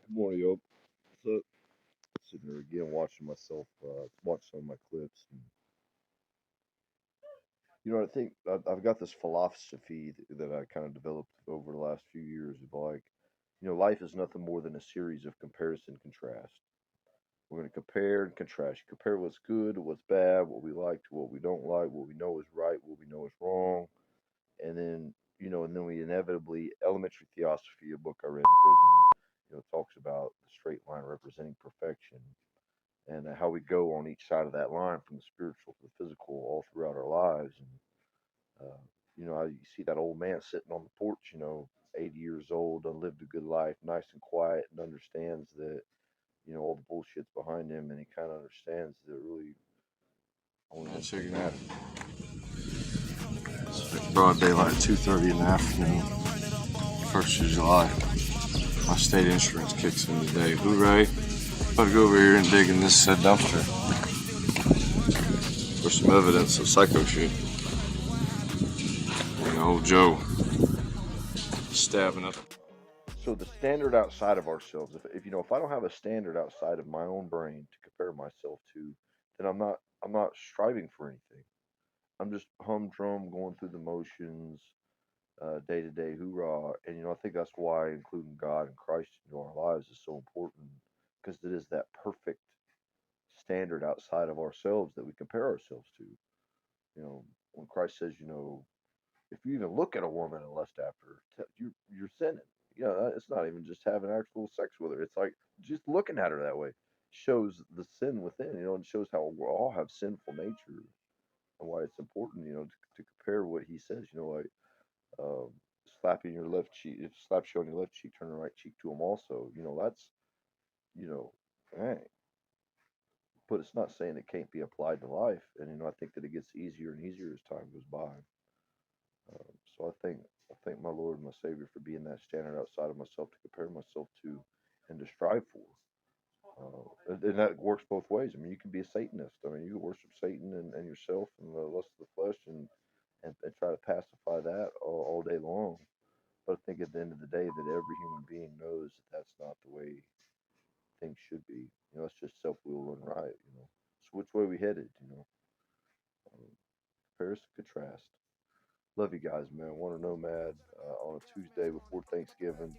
Good morning, yo. So, sitting there again watching myself, watch some of my clips. And, I think I've got this philosophy that I kind of developed over the last few years of like, life is nothing more than a series of comparison and contrast. We're going to compare and contrast. You compare what's good to what's bad, what we like to what we don't like, what we know is right, what we know is wrong. And then, and then we inevitably, elementary theosophy, a book I read in prison, talks about the straight line representing perfection and how we go on each side of that line from the spiritual to the physical all throughout our lives. And, you see that old man sitting on the porch, 80 years old, done lived a good life, nice and quiet, and understands that, all the bullshit's behind him, and he kind of understands that really only one thing matters. It's broad daylight, 2:30 in the afternoon, 1st of July. My state insurance kicks in today. Hooray! About to go over here and dig in this said dumpster for some evidence of psycho shit. Old Joe stabbing up. So the standard outside of ourselves, if I don't have a standard outside of my own brain to compare myself to, then I'm not striving for anything. I'm just humdrum going through the motions, day to day, hoorah. And I think that's why including God and Christ into our lives is so important because it is that perfect standard outside of ourselves that we compare ourselves to. When Christ says, if you even look at a woman and lust after her, you're sinning. It's not even just having actual sex with her. It's like just looking at her that way shows the sin within, and shows how we all have sinful nature and why it's important, to compare what he says, like um, slapping your left cheek, if slaps you on your left cheek, turn the right cheek to him also. That's, you know, dang. But it's not saying it can't be applied to life. And, I think that it gets easier and easier as time goes by. So I thank my Lord and my Savior for being that standard outside of myself to compare myself to and to strive for. And that works both ways. I mean, you can be a Satanist. I mean, you can worship Satan and yourself and the lust of the flesh and try to pacify that all day long. But I think at the end of the day, that every human being knows that that's not the way things should be. It's just self will and right. So which way we headed? Um, Comparison, contrast. Love you guys, man. Want to know, Mad, on a Tuesday before Thanksgiving.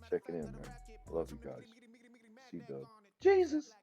Checking in, man. Love you guys. C Dub. Jesus.